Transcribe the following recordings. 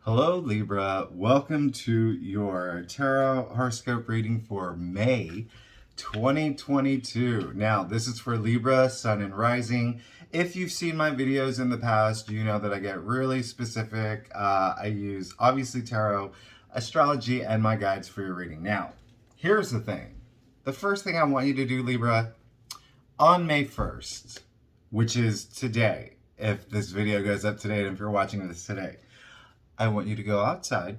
Hello, Libra. Welcome to your tarot horoscope reading for May 2022. Now, this is for Libra, Sun and Rising. If you've seen my videos in the past, you know that I get really specific. I use, obviously, tarot, astrology, and my guides for your reading. Now, here's the thing. The first thing I want you to do, Libra, on May 1st, which is today, if this video goes up today and if you're watching this today, I want you to go outside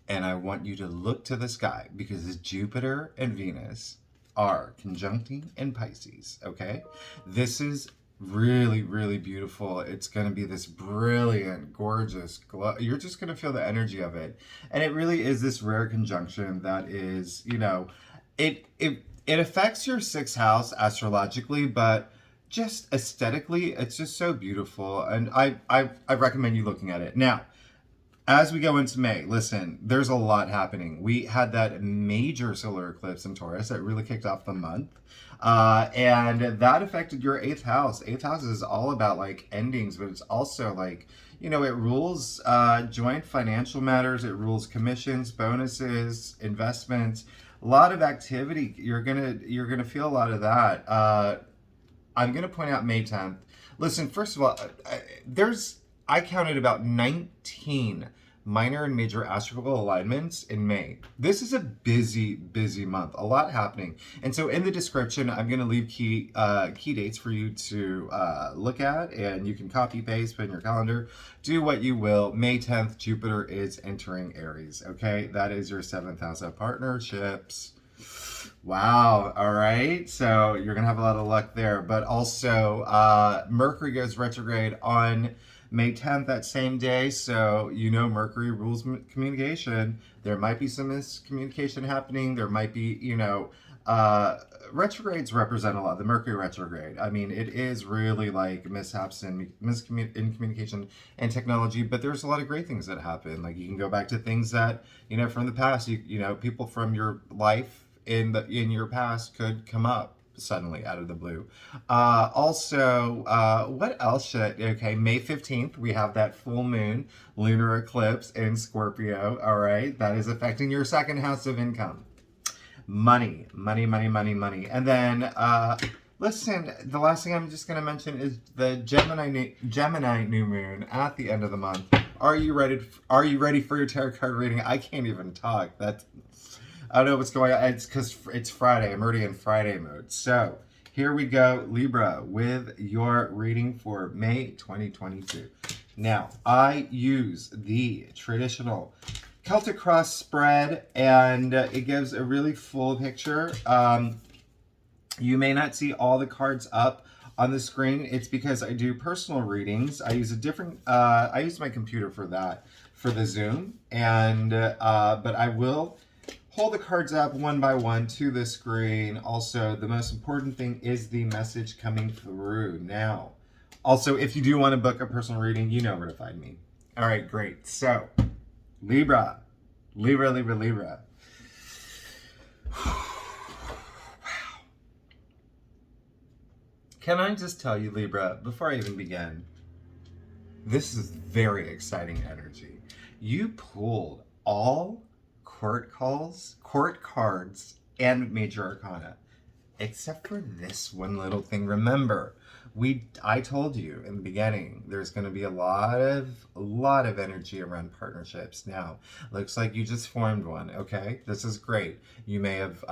and I want you to look to the sky because Jupiter and Venus are conjuncting in Pisces, okay? This is really, really beautiful. It's going to be this brilliant, gorgeous glow. You're just going to feel the energy of it. And it really is this rare conjunction that is, it affects your sixth house astrologically, but just aesthetically, it's just so beautiful. And I recommend you looking at it. Now, as we go into May, listen, there's a lot happening. We had that major solar eclipse in Taurus that really kicked off the month. And that affected your eighth house. Eighth house is all about like endings, but it's also like, it rules joint financial matters. It rules commissions, bonuses, investments, a lot of activity. You're gonna feel a lot of that. I'm gonna point out May 10th. Listen, first of all, I counted about 19 minor and major astrological alignments in May. This is a busy, busy month. A lot happening. And so in the description, I'm going to leave key dates for you to look at, and you can copy, paste, put in your calendar, do what you will. May 10th, Jupiter is entering Aries, okay? That is your seventh house of partnerships. Wow. All right. So you're going to have a lot of luck there. But also, Mercury goes retrograde on May 10th, that same day. So, Mercury rules communication. There might be some miscommunication happening. There might be, retrogrades represent a lot. The Mercury retrograde. I mean, it is really like mishaps and in communication and technology, but there's a lot of great things that happen. Like you can go back to things that, from the past, people from your life in your past could come up suddenly out of the blue. What else okay, May 15th, we have that full moon lunar eclipse in Scorpio. All right, that is affecting your second house of income. Money. And then, listen, the last thing I'm just going to mention is the Gemini new moon at the end of the month. Are you ready for your tarot card reading? I can't even talk. I don't know what's going on. It's because it's Friday. I'm already in Friday mode. So here we go, Libra, with your reading for May 2022. Now, I use the traditional Celtic cross spread, and it gives a really full picture. You may not see all the cards up on the screen. It's because I do personal readings. I use I use my computer for that, for the Zoom, and but I will hold the cards up one by one to the screen. Also, the most important thing is the message coming through. Now, also, if you do want to book a personal reading, you know where to find me. All right, great. So, Libra. Wow. Can I just tell you, Libra, before I even begin, this is very exciting energy. You pulled all court cards, and major arcana, except for this one little thing. Remember, I told you in the beginning, there's going to be a lot of energy around partnerships. Now, looks like you just formed one. Okay, this is great. You may have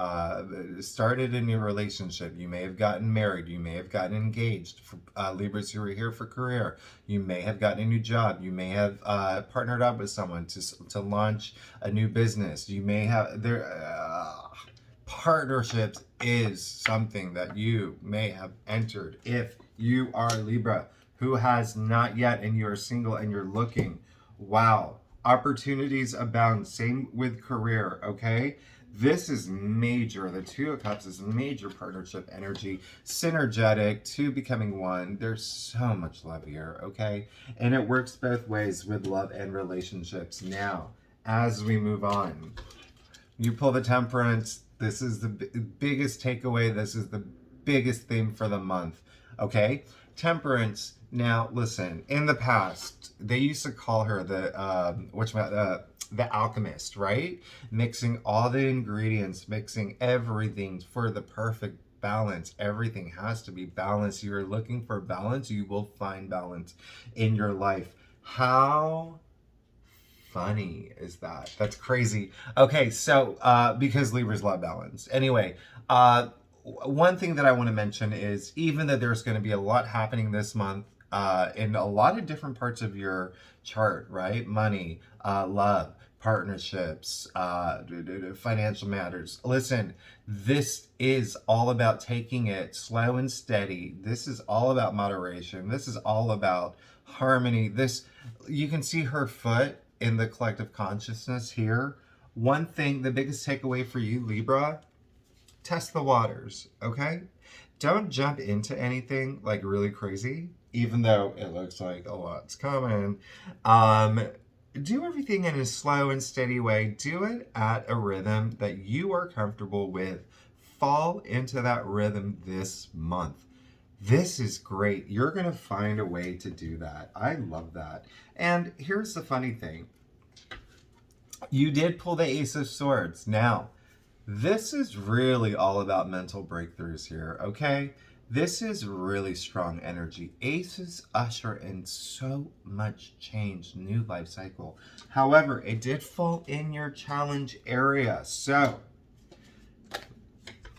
started a new relationship. You may have gotten married. You may have gotten engaged. For Libras who are here for career, you may have gotten a new job. You may have partnered up with someone to launch a new business. You may have partnerships is something that you may have entered if you are Libra who has not yet and you're single and you're looking. Wow, opportunities abound. Same with career. Okay, this is major. The Two of Cups is major partnership energy, synergetic, two becoming one. There's so much love here. Okay, and it works both ways with love and relationships. Now, as we move on, you pull the Temperance. This is the biggest takeaway. This is the biggest theme for the month. Okay? Temperance. Now, listen, in the past, they used to call her the alchemist, right? Mixing all the ingredients, mixing everything for the perfect balance. Everything has to be balanced. You're looking for balance, you will find balance in your life. How funny is that? That's crazy. Okay, so because Libras love balance. Anyway, one thing that I want to mention is even though there's going to be a lot happening this month in a lot of different parts of your chart, right? Money, love, partnerships, financial matters. Listen, this is all about taking it slow and steady. This is all about moderation. This is all about harmony. This, you can see her foot in the collective consciousness here. One thing, the biggest takeaway for you, Libra, test the waters, okay? Don't jump into anything like really crazy, even though it looks like a lot's coming. Do everything in a slow and steady way. Do it at a rhythm that you are comfortable with. Fall into that rhythm this month. This is great. You're going to find a way to do that. I love that. And here's the funny thing. You did pull the Ace of Swords. Now, this is really all about mental breakthroughs here, okay? This is really strong energy. Aces usher in so much change, new life cycle. However, it did fall in your challenge area. So,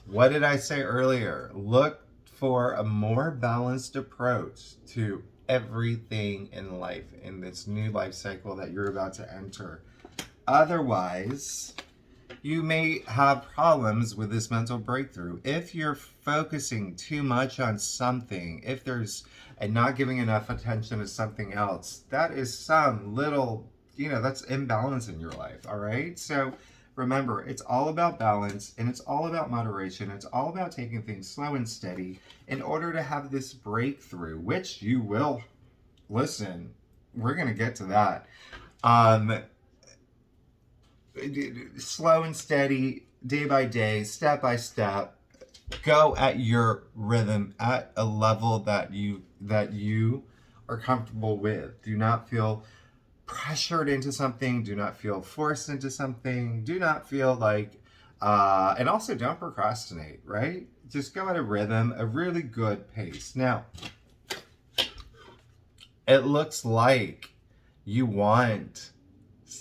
what did I say earlier? Look for a more balanced approach to everything in life in this new life cycle that you're about to enter. Otherwise, you may have problems with this mental breakthrough. If you're focusing too much on something, if there's and not giving enough attention to something else, that is some little, that's imbalance in your life, all right? So remember, it's all about balance and it's all about moderation. It's all about taking things slow and steady in order to have this breakthrough, which you will. Listen, we're going to get to that. Slow and steady, day by day, step by step. Go at your rhythm, at a level that you are comfortable with. Do not feel pressured into something. Do not feel forced into something. Do not feel like, and also don't procrastinate, right? Just go at a rhythm, a really good pace. Now, it looks like you want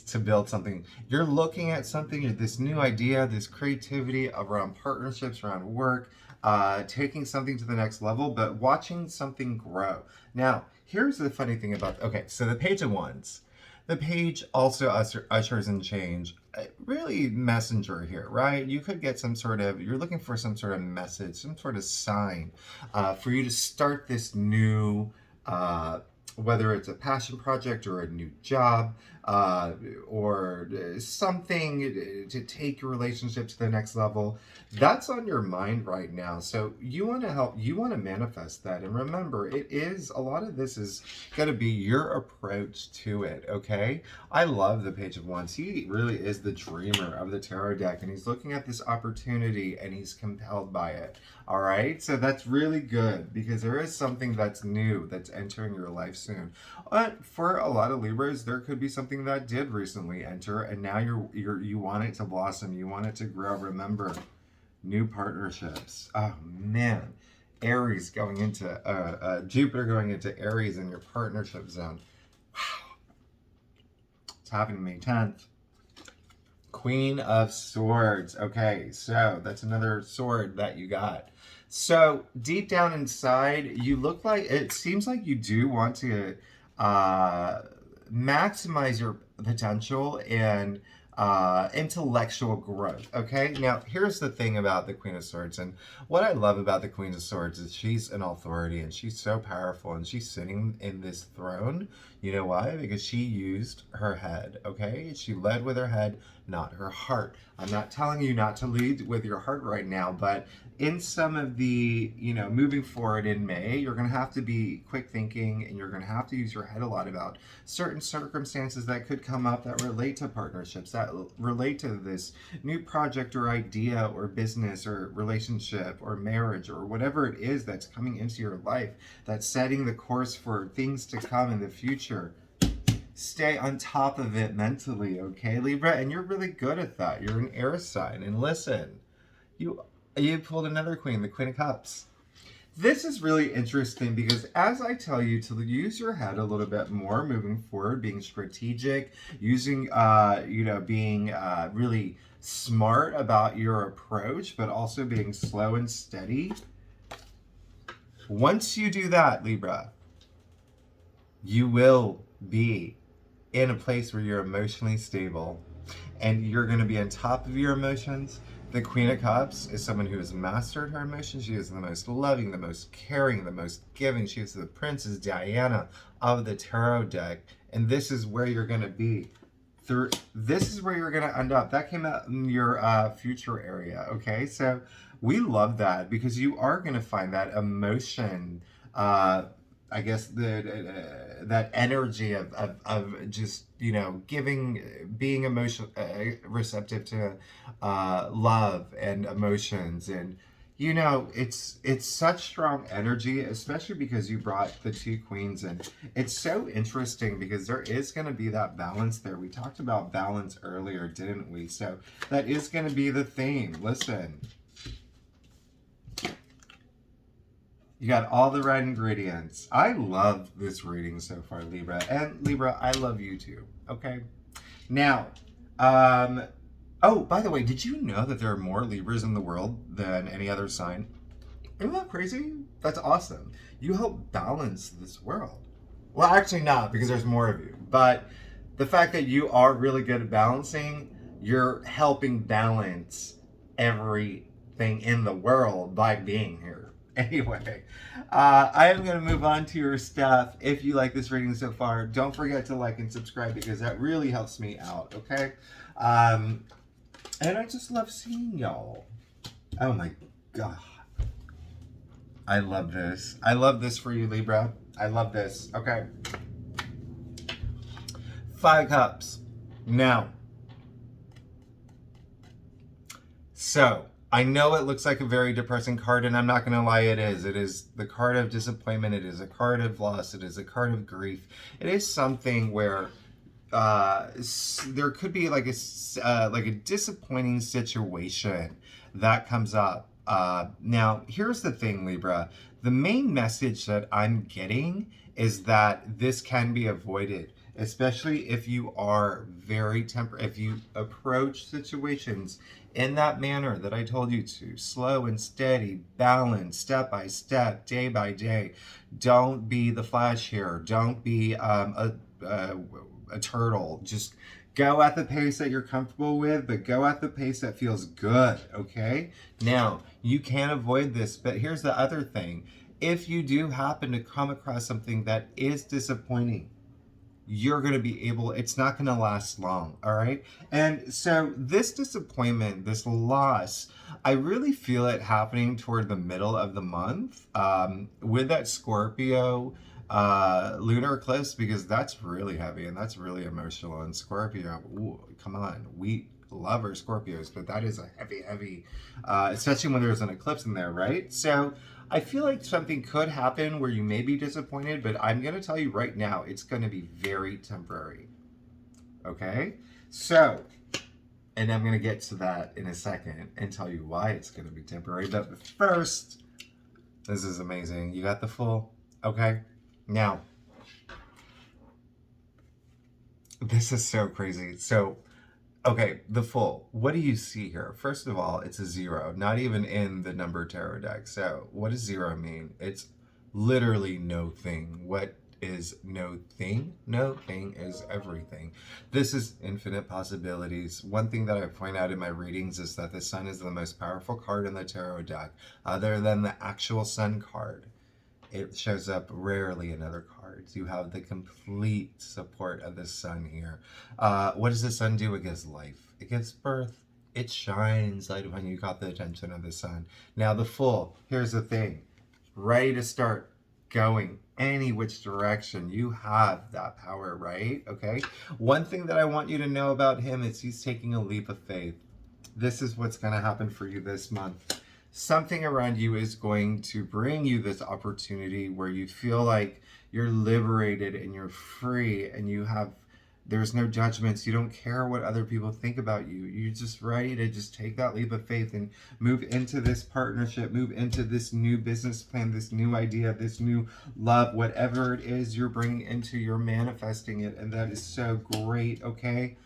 to build something. You're looking at something, this new idea, this creativity around partnerships, around work, taking something to the next level, but watching something grow. Now, here's the funny thing about, okay, so the Page of Wands. The page also ushers in change. Really messenger here, right? You could get you're looking for some sort of message, some sort of sign for you to start this new, whether it's a passion project or a new job, or something to take your relationship to the next level. That's on your mind right now. So you want to manifest that. And remember, a lot of this is going to be your approach to it, okay? I love the Page of Wands. He really is the dreamer of the tarot deck, and he's looking at this opportunity and he's compelled by it, all right? So that's really good because there is something that's new that's entering your life soon. But for a lot of Libras, there could be something that did recently enter, and now you want it to blossom, you want it to grow. Remember, new partnerships. Oh man, Aries going into Jupiter going into Aries in your partnership zone. Wow, it's happening May 10th. Queen of Swords. Okay, so that's another sword that you got. So deep down inside, it seems like you do want to maximize your potential and intellectual growth. Okay, now here's the thing about the Queen of Swords, and what I love about the Queen of Swords is she's an authority and she's so powerful, and she's sitting in this throne. You know why? Because she used her head, okay? She led with her head, not her heart. I'm not telling you not to lead with your heart right now, but in some of the, moving forward in May, you're going to have to be quick thinking, and you're going to have to use your head a lot about certain circumstances that could come up that relate to partnerships, that relate to this new project or idea or business or relationship or marriage or whatever it is that's coming into your life, that's setting the course for things to come in the future. Stay on top of it mentally, okay, Libra? And you're really good at that. You're an air sign. And listen, you pulled another queen, the Queen of Cups. This is really interesting because as I tell you to use your head a little bit more moving forward, being strategic, using, being really smart about your approach, but also being slow and steady. Once you do that, Libra, you will be in a place where you're emotionally stable and you're going to be on top of your emotions. The Queen of Cups is someone who has mastered her emotions. She is the most loving, the most caring, the most giving. She is the Princess Diana of the tarot deck. And this is where you're going to be. This is where you're going to end up. That came out in your future area, okay? So we love that because you are going to find that emotion, I guess that energy of just giving, being receptive to love and emotions, and it's such strong energy, especially because you brought the two queens, and it's so interesting because there is going to be that balance there. We talked about balance earlier, didn't we? So that is going to be the theme. Listen. You got all the right ingredients. I love this reading so far, Libra. And Libra, I love you too. Okay? Now, oh, by the way, did you know that there are more Libras in the world than any other sign? Isn't that crazy? That's awesome. You help balance this world. Well, actually not, because there's more of you. But the fact that you are really good at balancing, you're helping balance everything in the world by being here. Anyway, I am going to move on to your stuff. If you like this reading so far, don't forget to like and subscribe because that really helps me out, okay? And I just love seeing y'all. Oh my God. I love this. I love this for you, Libra. I love this. Okay. 5 Cups. Now, so I know it looks like a very depressing card, and I'm not going to lie, it is. It is the card of disappointment. It is a card of loss. It is a card of grief. It is something where there could be like a disappointing situation that comes up. Now, here's the thing, Libra. The main message that I'm getting is that this can be avoided, especially if you are very if you approach situations in that manner that I told you to, slow and steady, balanced, step by step, day by day. Don't be the Flash here. Don't be a turtle. Just go at the pace that you're comfortable with, but go at the pace that feels good, okay? Now, you can avoid this, but here's the other thing. If you do happen to come across something that is disappointing, you're going to be able, it's not going to last long, all right? And so this disappointment, this loss, I really feel it happening toward the middle of the month with that Scorpio lunar eclipse, because that's really heavy and that's really emotional. And Scorpio, ooh, come on, we love our Scorpios, but that is a heavy, especially when there's an eclipse in there, right? So I feel like something could happen where you may be disappointed, but I'm going to tell you right now, it's going to be very temporary. Okay? So, and I'm going to get to that in a second and tell you why it's going to be temporary. But first, this is amazing. You got the Fool? Okay? Now, this is so crazy. So, okay, the Fool. What do you see here? First of all, it's a 0, not even in the number tarot deck. So what does 0 mean? It's literally no thing. What is no thing? No thing is everything. This is infinite possibilities. One thing that I point out in my readings is that the Sun is the most powerful card in the tarot deck, other than the actual Sun card. it shows up rarely in other cards. You have the complete support of the sun here. What does the sun do? It gives life. It gives birth. It shines light when you got the attention of the sun. Now the Fool, here's the thing. Ready to start going any which direction. You have that power, right? Okay. One thing that I want you to know about him is he's taking a leap of faith. This is what's going to happen for you this month. Something around you is going to bring you this opportunity where you feel like you're liberated and you're free and there's no judgments. You don't care what other people think about you. You're just ready to just take that leap of faith and move into this partnership, move into this new business plan, this new idea, this new love, whatever it is you're bringing into, you're manifesting it. And that is so great. Okay.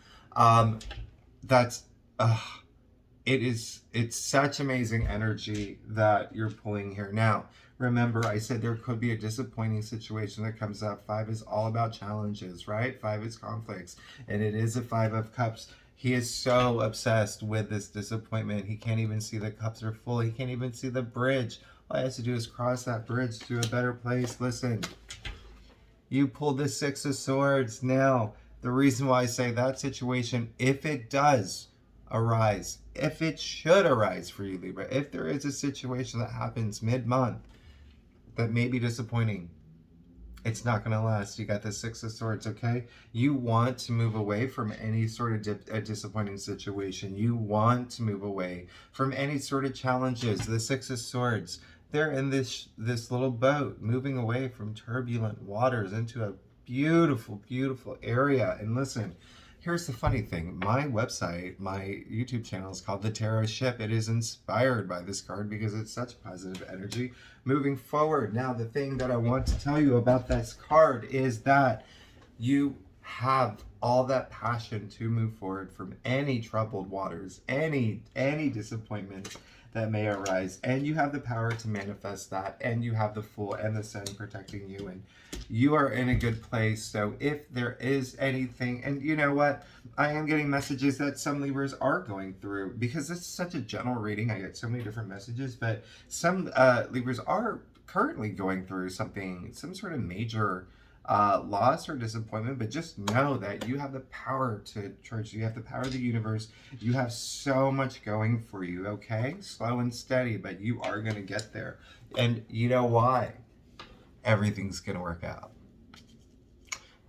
It's such amazing energy that you're pulling here. Now, remember, I said there could be a disappointing situation that comes up. 5 is all about challenges, right? 5 is conflicts, and it is a 5 of cups. He is so obsessed with this disappointment. He can't even see the cups are full. He can't even see the bridge. All he has to do is cross that bridge to a better place. Listen, you pulled the 6 of Swords. Now, the reason why I say that situation, if it does arise, if it should arise for you, Libra, if there is a situation that happens mid-month that may be disappointing, it's not going to last. You got the 6 of Swords, okay? You want to move away from any sort of disappointing situation. You want to move away from any sort of challenges. The 6 of Swords, they're in this little boat moving away from turbulent waters into a beautiful, beautiful area. And listen, here's the funny thing. My website, my YouTube channel is called The Tarot Ship. It is inspired by this card because it's such positive energy moving forward. Now, the thing that I want to tell you about this card is that you have all that passion to move forward from any troubled waters, any disappointment that may arise, and you have the power to manifest that, and you have the Fool and the Sun protecting you, and you are in a good place. So if there is anything, and you know what, I am getting messages that some Libras are going through, because it's such a general reading, I get so many different messages, but some Libras are currently going through some sort of major loss or disappointment, but just know that you have the power to charge. You have the power of the universe. You have so much going for you, okay? Slow and steady, but you are going to get there. And you know why? Everything's going to work out.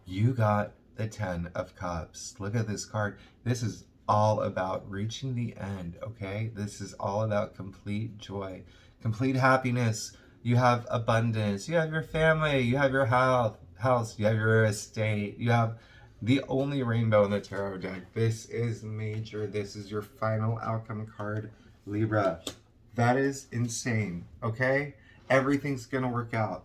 You got the 10 of Cups. Look at this card. This is all about reaching the end, okay? This is all about complete joy, complete happiness. You have abundance. You have your family. You have your house, you have your estate, you have the only rainbow in the tarot deck. This is major. This is your final outcome card, Libra. That is insane, okay? Everything's gonna work out.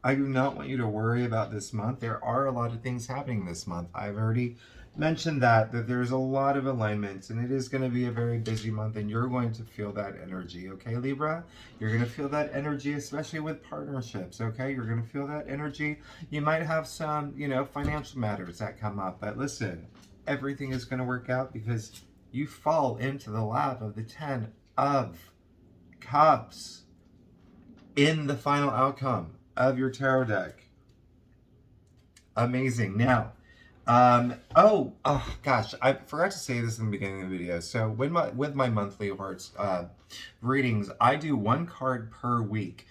I do not want you to worry about this month. There are a lot of things happening this month. I've already mentioned that there's a lot of alignments, and it is going to be a very busy month, and you're going to feel that energy, okay, Libra? You're going to feel that energy, especially with partnerships, okay? You're going to feel that energy. You might have some, financial matters that come up, but listen, everything is going to work out because you fall into the lap of the 10 of Cups in the final outcome of your tarot deck. Amazing. Now, oh gosh, I forgot to say this in the beginning of the video. So with my monthly hearts readings, I do 1 card per week.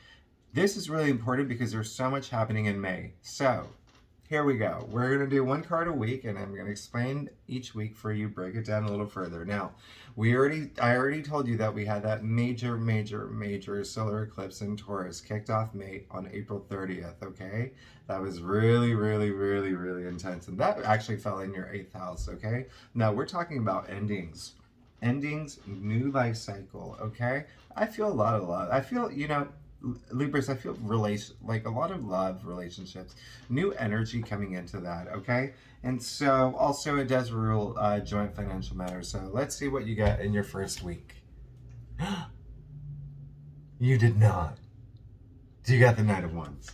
This is really important because there's so much happening in May. So here we go. We're going to do 1 card a week, and I'm going to explain each week for you, break it down a little further. Now, I already told you that we had that major solar eclipse in Taurus kicked off May on April 30th, okay? That was really intense, and that actually fell in your 8th house, okay? Now, we're talking about endings, new life cycle, okay? I feel a lot of love. I feel, Libras, I feel like a lot of love relationships, new energy coming into that, okay? And so also it does rule joint financial matters. So let's see what you got in your first week. You did not. You got the Knight of Wands.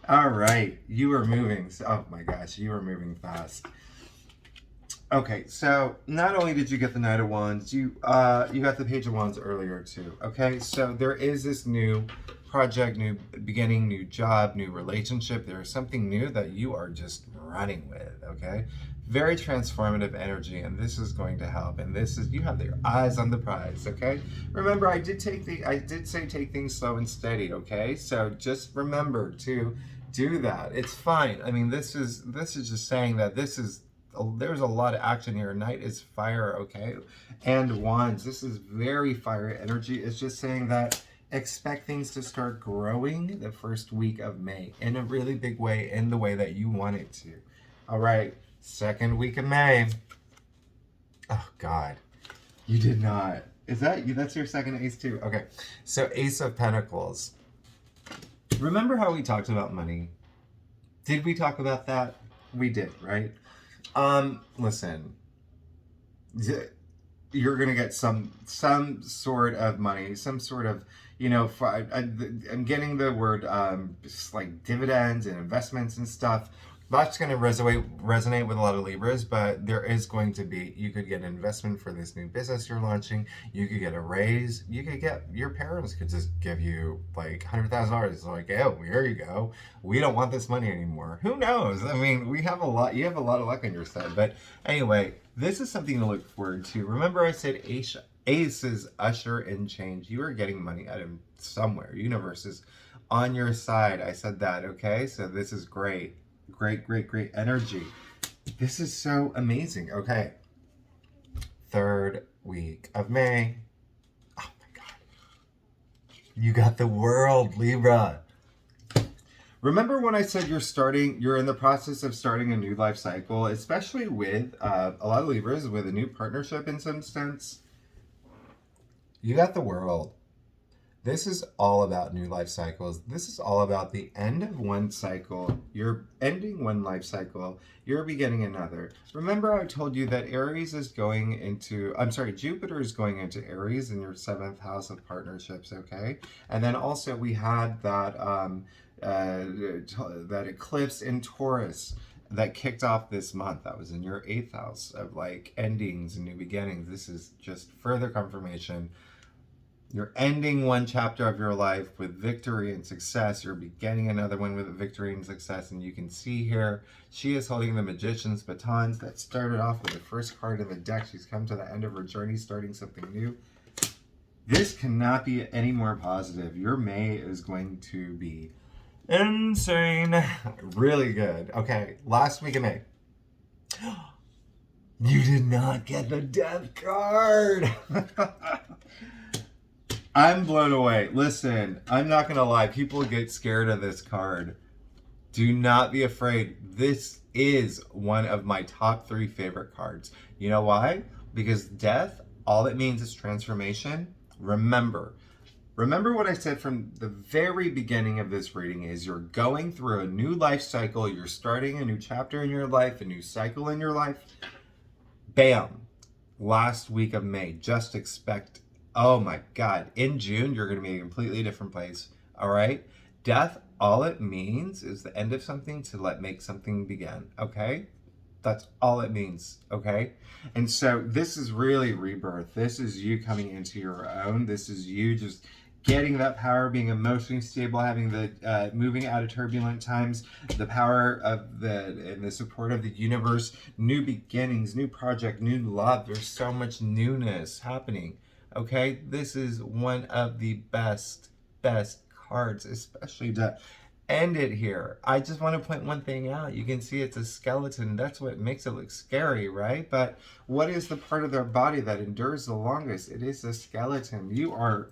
All right, you are moving. Oh my gosh, you are moving fast. Okay, so not only did you get the Knight of Wands, you got the Page of Wands earlier too. Okay, so there is this new project, new beginning, new job, new relationship. There is something new that you are just running with, okay? Very transformative energy, and this is going to help. And this is, you have your eyes on the prize, okay? Remember, I did say take things slow and steady, okay? So just remember to do that. It's fine. I mean, this is just saying that there's a lot of action here. Knight is fire, okay? And wands, this is very fire energy. It's just saying that expect things to start growing the first week of May in a really big way, in the way that you want it to. All right, second week of May. Oh God, you did not. Is that you? That's your second ace too. Okay, so Ace of Pentacles. Remember how we talked about money? Did we talk about that? We did, right? Listen, you're gonna get some sort of money, some sort of, you know, I'm getting the word just like dividends and investments and stuff. That's going to resonate with a lot of Libras, but there is going to be, you could get an investment for this new business you're launching. You could get a raise. You could get, your parents could just give you like $100,000. It's like, oh, here you go. We don't want this money anymore. Who knows? I mean, you have a lot of luck on your side. But anyway, this is something to look forward to. Remember I said Ace is usher in change. You are getting money out of somewhere. Universe is on your side. I said that, okay? So this is great. Great energy. This is so amazing. Okay. Third week of May. Oh my God. You got the world, Libra. Remember when I said you're in the process of starting a new life cycle, especially with a lot of Libras, with a new partnership in some sense? You got the world. This is all about new life cycles. This is all about the end of one cycle. You're ending one life cycle. You're beginning another. Remember I told you that Jupiter is going into Aries in your 7th house of partnerships, okay? And then also we had that that eclipse in Taurus that kicked off this month. That was in your 8th house of like endings and new beginnings. This is just further confirmation. You're ending one chapter of your life with victory and success. You're beginning another one with victory and success. And you can see here, she is holding the Magician's batons that started off with the first card of the deck. She's come to the end of her journey, starting something new. This cannot be any more positive. Your May is going to be insane. Really good. Okay, last week of May. You did not get the Death card. I'm blown away. Listen, I'm not going to lie. People get scared of this card. Do not be afraid. This is one of my top 3 favorite cards. You know why? Because death, all it means is transformation. Remember what I said from the very beginning of this reading is you're going through a new life cycle. You're starting a new chapter in your life, a new cycle in your life. Bam. Last week of May. Just expect, oh my God, in June, you're going to be in a completely different place. All right? Death, all it means is the end of something to make something begin. Okay? That's all it means. Okay? And so this is really rebirth. This is you coming into your own. This is you just getting that power, being emotionally stable, having the moving out of turbulent times, the power of the support of the universe, new beginnings, new project, new love. There's so much newness happening. Okay, this is one of the best cards, especially to end it here. I just want to point one thing out. You can see it's a skeleton. That's what makes it look scary, right? But what is the part of their body that endures the longest? It is the skeleton. You are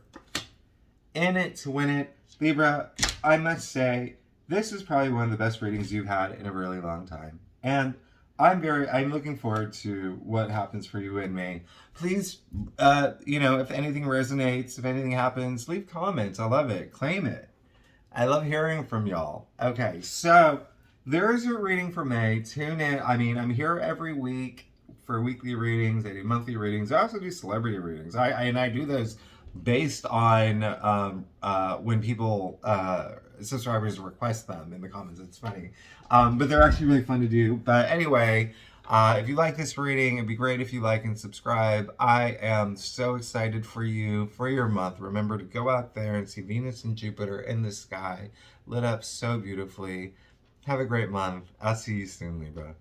in it to win it. Libra, I must say, this is probably one of the best readings you've had in a really long time. And I'm looking forward to what happens for you in May. Please, if anything resonates, if anything happens, leave comments. I love it. Claim it. I love hearing from y'all. Okay, so there's your reading for May. Tune in. I mean, I'm here every week for weekly readings. I do monthly readings. I also do celebrity readings. I do those based on when people subscribers request them in the comments. It's funny, but they're actually really fun to do. But anyway, If you like this reading, it'd be great if you like and subscribe. I am so excited for you, for your month. Remember to go out there and see Venus and Jupiter in the sky, lit up so beautifully. Have a great month. I'll see you soon, Libra.